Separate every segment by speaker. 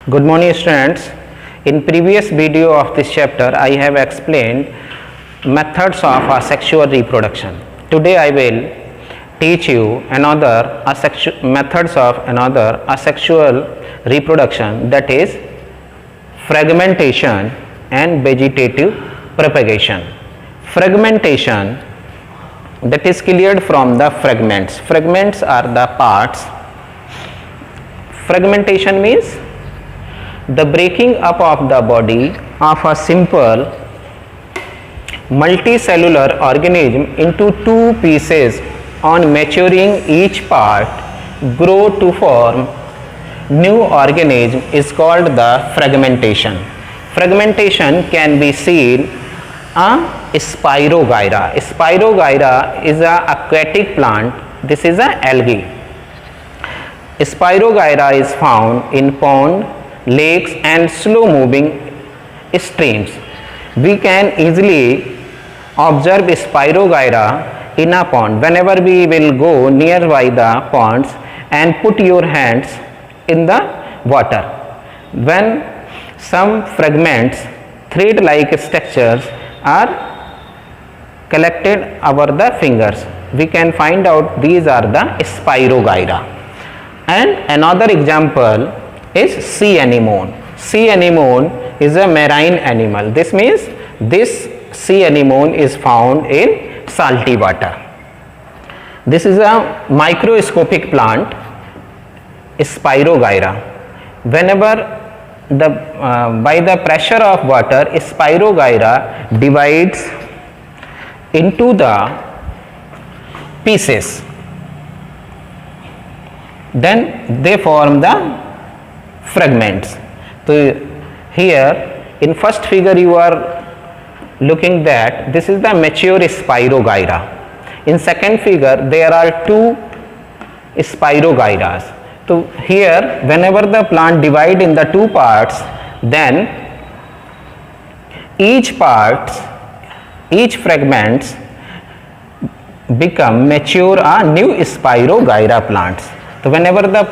Speaker 1: Good morning students. In previous video of this chapter I have explained methods of asexual reproduction. Today I will teach you another methods of another asexual reproduction, that is fragmentation and vegetative propagation. Fragmentation, that is cleared from the fragments. Fragments are the parts. Fragmentation means the breaking up of the body of a simple multicellular organism into two pieces. On maturing, each part grow to form new organism is called the fragmentation. Fragmentation can be seen a Spirogyra. Spirogyra is a aquatic plant. This is a algae. Spirogyra is found in pond, lakes and slow moving streams. We can easily observe Spirogyra in a pond. Whenever we will go nearby the ponds and put your hands in the water, when some fragments, thread like structures are collected over the fingers, we can find out these are the Spirogyra. And another example is sea anemone. Sea anemone is a marine animal. This means this sea anemone is found in salty water. This is a microscopic plant, Spirogyra. Whenever by the pressure of water, Spirogyra divides into the pieces. Then they form the fragments. So here in first figure you are looking that this is the mature Spirogyra. In second figure there are two Spirogyras. So here whenever the plant divide in the two parts, then each fragments become mature a new Spirogyra plants. So whenever the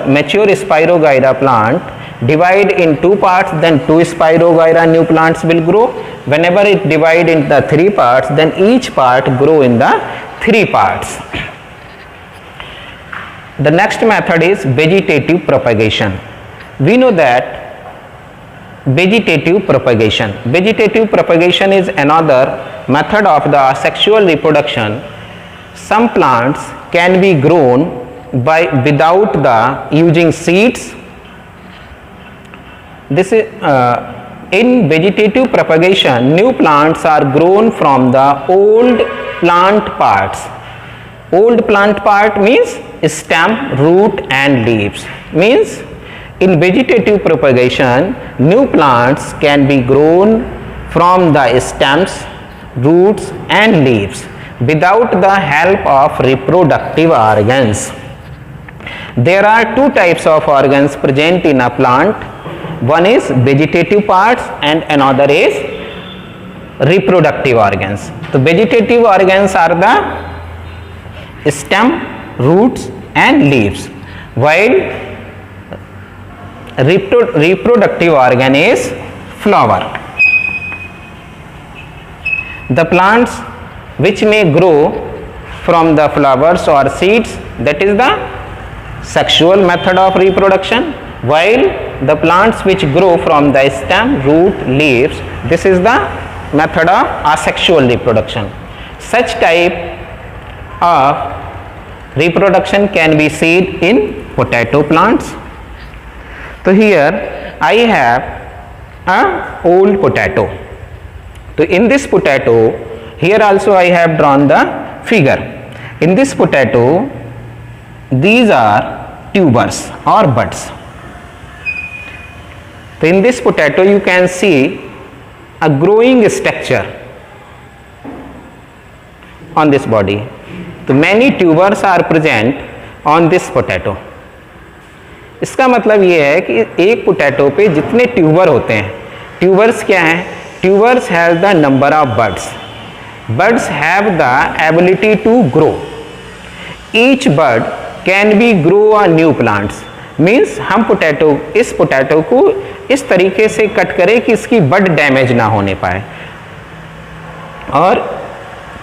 Speaker 1: mature Spirogyra plant divide in two parts, then two Spirogyra new plants will grow. Whenever it divide in the three parts, then each part grow in the three parts. The next method is vegetative propagation. We know that vegetative propagation is another method of the asexual reproduction. Some plants can be grown without the using seeds. This is in vegetative propagation, new plants are grown from the old plant parts. Old plant part means stem, root and leaves. Means in vegetative propagation, new plants can be grown from the stems, roots and leaves without the help of reproductive organs. There are two types of organs present in a plant. One is vegetative parts and another is reproductive organs. The vegetative organs are the stem, roots and leaves, while reproductive organ is flower. The plants which may grow from the flowers or seeds, that is the sexual method of reproduction, while the plants which grow from the stem, root, leaves, this is the method of asexual reproduction. Such type of reproduction can be seen in potato plants. So here I have a old potato. So in this potato, here also I have drawn the figure. In this potato, these are tubers or buds. So in this potato you can see a growing structure on this body. So many tubers are present on this potato. इसका मतलब ये है कि एक potato पे जितने tuber होते हैं, ट्यूबर्स क्या हैं? Tubers has the number of buds. Buds have the ability to grow. Each bud can be grow a new plants. Means हम इस पोटैटो को इस तरीके से कट करें कि इसकी बड डैमेज ना होने पाए, और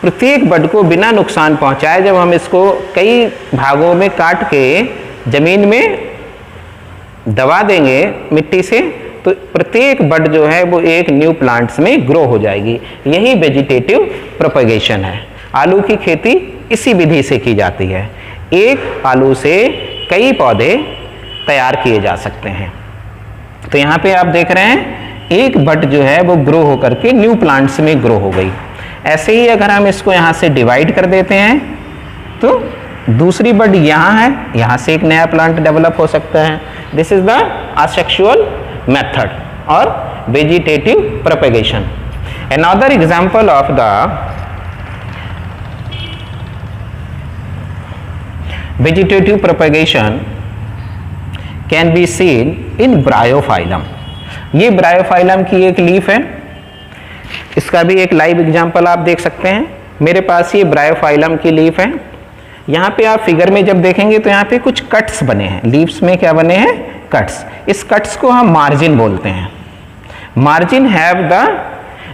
Speaker 1: प्रत्येक बड को बिना नुकसान पहुंचाए जब हम इसको कई भागों में काट के जमीन में दबा देंगे मिट्टी से, तो प्रत्येक बड जो है वो एक न्यू प्लांट्स में ग्रो हो जाएगी। यही वेजिटेटिव प्रोपेगेशन है। आलू की खेती इसी विधि से की जाती है। एक आलू से कई पौधे तैयार किए जा सकते हैं। तो यहाँ पे आप देख रहे हैं एक बड जो है वो ग्रो होकर के न्यू प्लांट्स में ग्रो हो गई। ऐसे ही अगर हम इसको यहाँ से डिवाइड कर देते हैं तो दूसरी बड यहाँ है, यहाँ से एक नया प्लांट डेवलप हो सकता है। This is the asexual method और vegetative propagation. Another example of the vegetative propagation can be seen in bryophyllum. ये ब्रायोफाइलम की एक लीफ है, इसका भी एक लाइव एग्जाम्पल आप देख सकते हैं। मेरे पास ये ब्रायोफाइलम की लीफ है। यहाँ पे आप फिगर में जब देखेंगे तो यहाँ पे कुछ कट्स बने हैं, लीव्स में क्या बने हैं, कट्स। इस कट्स को हम मार्जिन बोलते हैं। Margin have the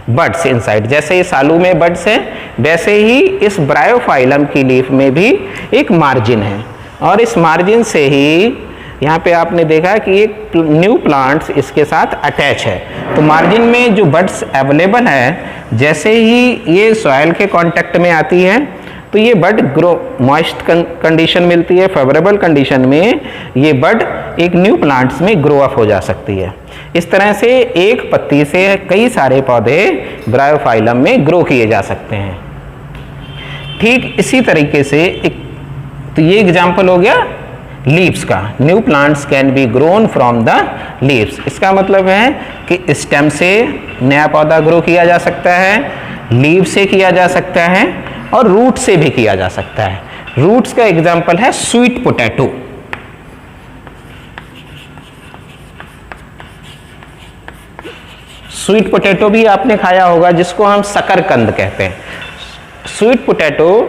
Speaker 1: buds inside. जैसे इस आलू में बड्स है, वैसे ही इस ब्रायोफाइलम की लीफ में भी एक मार्जिन है, और इस मार्जिन से ही यहाँ पे आपने देखा कि एक न्यू प्लांट्स इसके साथ अटैच है। तो मार्जिन में जो बड्स अवेलेबल है, जैसे ही ये सॉइल के कांटेक्ट में आती है तो ये बड ग्रो, मॉइस्ट कंडीशन मिलती है, फेवरेबल कंडीशन में ये बड एक न्यू प्लांट्स में ग्रो अप हो जा सकती है। इस तरह से एक पत्ती से कई सारे पौधे ब्रायोफाइलम में ग्रो किए जा सकते हैं। ठीक इसी तरीके से तो ये एग्जाम्पल हो गया लीव्स का। New plants can be grown from the leaves. इसका मतलब है कि स्टेम से नया पौधा ग्रो किया जा सकता है, लीव से किया जा सकता है, और रूट से भी किया जा सकता है। रूट्स का एग्जाम्पल है स्वीट पोटैटो। स्वीट पोटैटो भी आपने खाया होगा, जिसको हम शकरकंद कहते हैं। स्वीट पोटैटो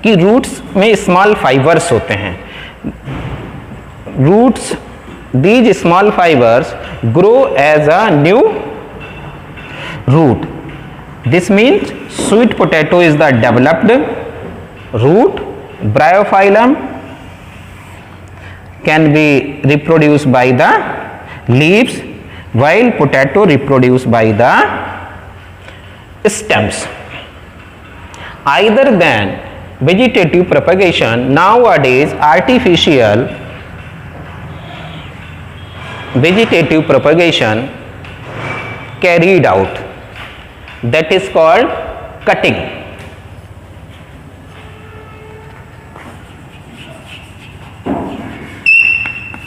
Speaker 1: की रूट्स में स्मॉल फाइबर्स होते हैं। Roots, these small fibers grow as a new root. This means sweet potato is the developed root. Bryophyllum can be reproduced by the leaves, while potato reproduced by the stems. Either than vegetative propagation, nowadays artificial vegetative propagation carried out, that is called cutting.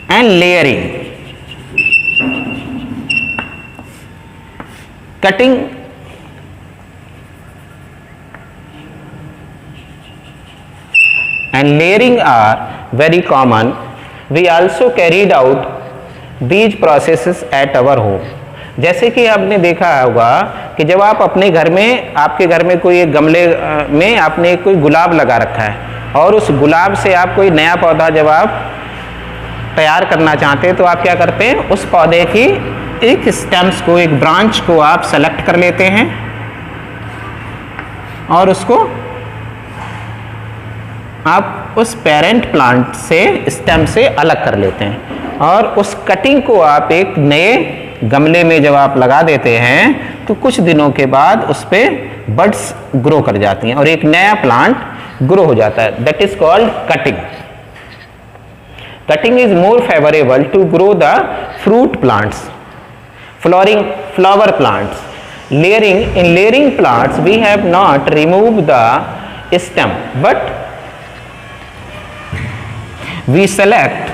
Speaker 1: And layering. Cutting and layering are very common. We also carried out these processes at our home. जैसे कि आपने देखा होगा कि जब आप अपने घर में, आपके घर में कोई एक गमले में आपने कोई गुलाब लगा रखा है, और उस गुलाब से आप कोई नया पौधा जब आप तैयार करना चाहते हैं तो आप क्या करते हैं, उस पौधे की एक स्टेम्स को, एक ब्रांच को आप सेलेक्ट कर लेते हैं और उसको आप उस पेरेंट प्लांट से, स्टेम से अलग कर लेते हैं, और उस कटिंग को आप एक नए गमले में जब आप लगा देते हैं तो कुछ दिनों के बाद उस पे बड्स ग्रो कर जाती हैं और एक नया प्लांट ग्रो हो जाता है। That is called cutting. Cutting is more favourable to grow the fruit plants, flower plants. Layering, in layering plants we have not removed the stem, but we select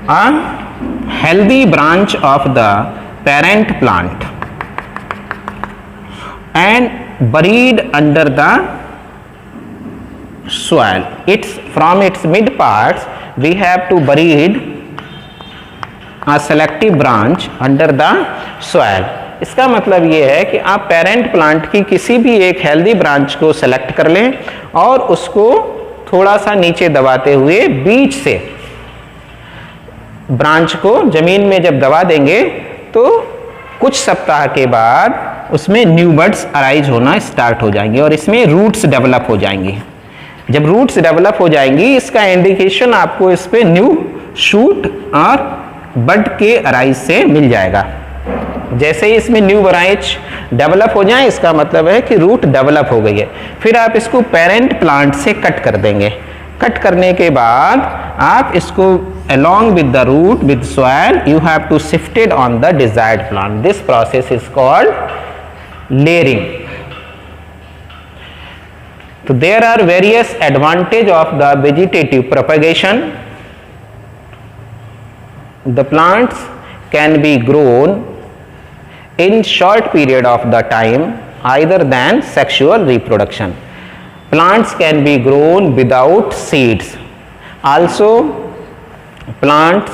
Speaker 1: a healthy branch of the parent plant and buried under the soil. From its mid parts we have to buried a selective branch under the soil, इसका मतलब ये है कि आप parent plant की किसी भी एक हेल्दी ब्रांच को सेलेक्ट कर लें और उसको थोड़ा सा नीचे दबाते हुए बीच से ब्रांच को जमीन में जब दबा देंगे तो कुछ सप्ताह के बाद उसमें न्यू बड्स अराइज होना स्टार्ट हो जाएंगे और इसमें रूट्स डेवलप हो जाएंगी। जब रूट्स डेवलप हो जाएंगी इसका इंडिकेशन आपको इस पे न्यू शूट और बड के अराइज से मिल जाएगा। जैसे ही इसमें न्यू ब्रांच डेवलप हो जाए इसका मतलब है कि रूट डेवलप हो गई है। फिर आप इसको पेरेंट प्लांट से कट कर देंगे। कट करने के बाद आप इसको along with the root with soil you have to shift it on the desired plant. This process is called layering. So there are various advantage of the vegetative propagation. The plants can be grown in short period of the time either than sexual reproduction. Plants can be grown without seeds. Also, plants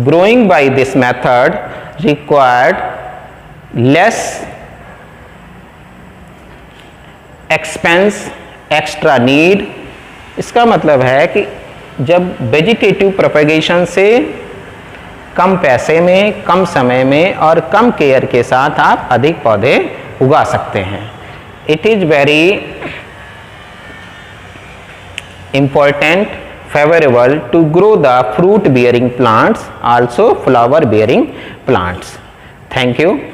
Speaker 1: growing by this method required less expense, extra need. इसका मतलब है कि जब vegetative propagation से कम पैसे में, कम समय में और कम केयर के साथ आप अधिक पौधे उगा सकते हैं। It is very important, favorable to grow the fruit bearing plants, also flower bearing plants. Thank you.